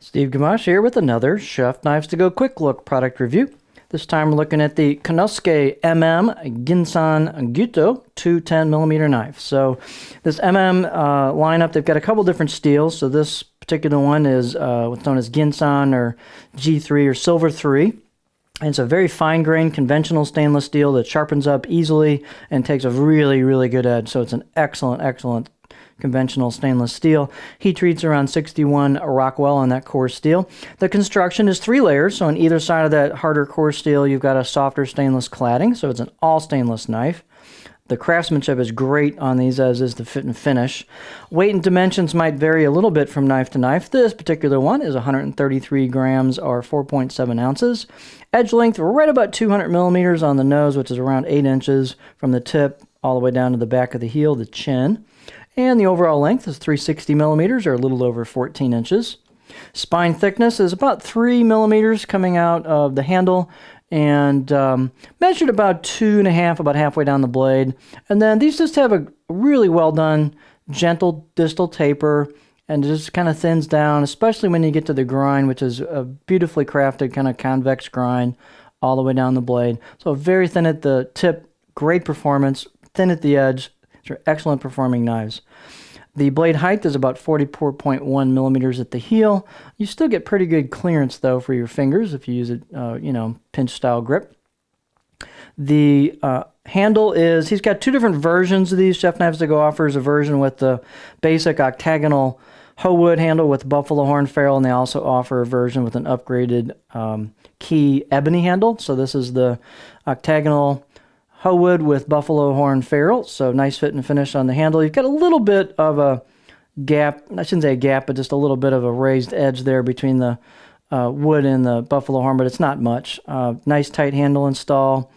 Steve Gamache here with another Chef Knives to Go quick look product review. This time we're looking at the Konosuke Ginsan Gyuto 210mm knife. So this lineup, they've got a couple different steels. So this particular one is what's known as Ginsan or G3 or Silver 3. And it's a very fine-grained conventional stainless steel that sharpens up easily and takes a really, really good edge. So it's an excellent conventional stainless steel. Heat treats around 61 Rockwell on that core steel. The construction is 3 layers, so on either side of that harder core steel you've got a softer stainless cladding, so it's an all stainless knife. The craftsmanship is great on these, as is the fit and finish. Weight and dimensions might vary a little bit from knife to knife. This particular one is 133 grams or 4.7 ounces. Edge length right about 200 millimeters on the nose, which is around 8 inches from the tip all the way down to the back of the heel, the chin. And the overall length is 360 millimeters, or a little over 14 inches. Spine thickness is about 3 millimeters coming out of the handle, and measured about 2.5, about halfway down the blade. And then these just have a really well done, gentle distal taper, and it just kind of thins down, especially when you get to the grind, which is a beautifully crafted kind of convex grind all the way down the blade. So very thin at the tip, great performance, thin at the edge. These are excellent performing knives. The blade height is about 44.1 millimeters at the heel. You still get pretty good clearance though for your fingers if you use a pinch style grip. The handle is, he's got 2 different versions of these. Chef Knives to Go offers a version with the basic octagonal hoe wood handle with buffalo horn ferrule, and they also offer a version with an upgraded key ebony handle. So this is the octagonal hoe wood with buffalo horn ferrule, so nice fit and finish on the handle. You've got a little bit of a gap, I shouldn't say a gap, but just a little bit of a raised edge there between the wood and the buffalo horn, but it's not much. Nice tight handle install.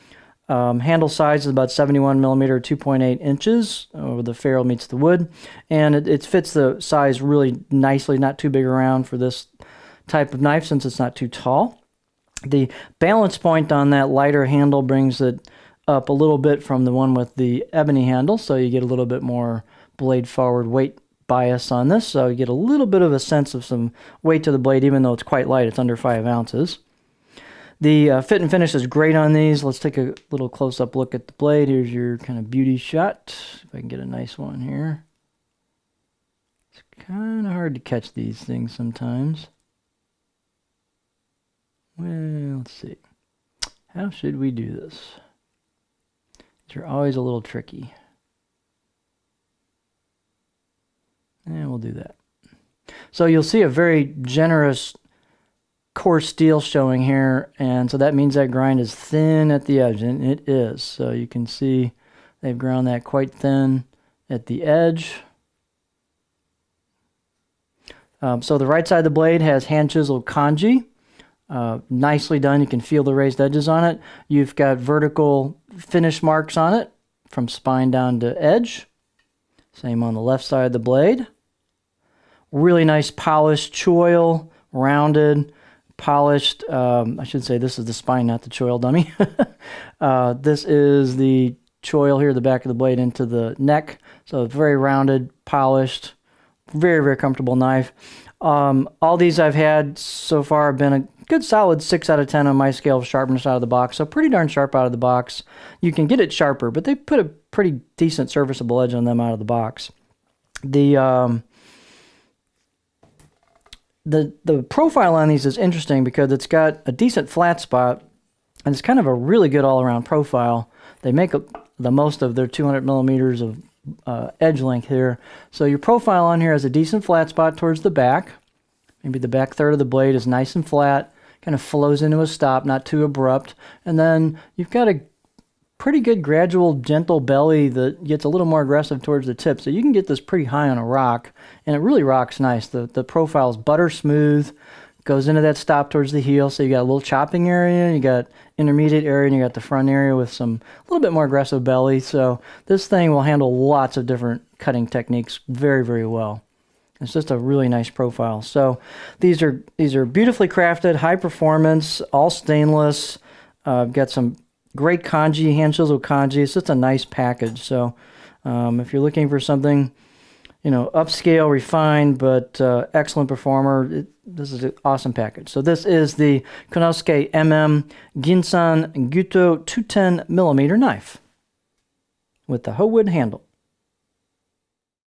Handle size is about 71 millimeter, 2.8 inches, where the ferrule meets the wood, and it fits the size really nicely, not too big around for this type of knife since it's not too tall. The balance point on that lighter handle brings it up a little bit from the one with the ebony handle, so you get a little bit more blade forward weight bias on this, so you get a little bit of a sense of some weight to the blade, even though it's quite light. It's under 5 ounces. The fit and finish is great on these. Let's take a little close-up look at the blade. Here's your kind of beauty shot, if I can get a nice one here. It's kind of hard to catch these things sometimes. Well, let's see. How should we do this? These are always a little tricky. And we'll do that. So you'll see a very generous core steel showing here, and so that means that grind is thin at the edge, and it is. So you can see they've ground that quite thin at the edge. So the right side of the blade has hand chiseled kanji. Nicely done. You can feel the raised edges on it. You've got vertical finish marks on it from spine down to edge. Same on the left side of the blade. Really nice polished choil, rounded, polished. I should say this is the spine, not the choil dummy. This is the choil here, the back of the blade into the neck. So very rounded, polished, very comfortable knife. All these I've had so far have been a good solid 6 out of 10 on my scale of sharpness out of the box, so pretty darn sharp out of the box. You can get it sharper, but they put a pretty decent serviceable edge on them out of the box. The profile on these is interesting because it's got a decent flat spot, and it's kind of a really good all-around profile. They make the most of their 200 millimeters of edge length here. So your profile on here has a decent flat spot towards the back. Maybe the back third of the blade is nice and flat, kind of flows into a stop, not too abrupt. And then you've got a pretty good gradual, gentle belly that gets a little more aggressive towards the tip. So you can get this pretty high on a rock, and it really rocks nice. The profile is butter smooth, goes into that stop towards the heel. So you got a little chopping area, you got intermediate area, and you got the front area with some a little bit more aggressive belly. So this thing will handle lots of different cutting techniques very well. It's just a really nice profile. So these are beautifully crafted, high performance, all stainless. Got some great kanji, hand chiseled kanji. It's just a nice package. So if you're looking for something upscale, refined, but excellent performer. This is an awesome package. So this is the Konosuke Ginsan Gyuto 210 millimeter knife with the hoe wood handle.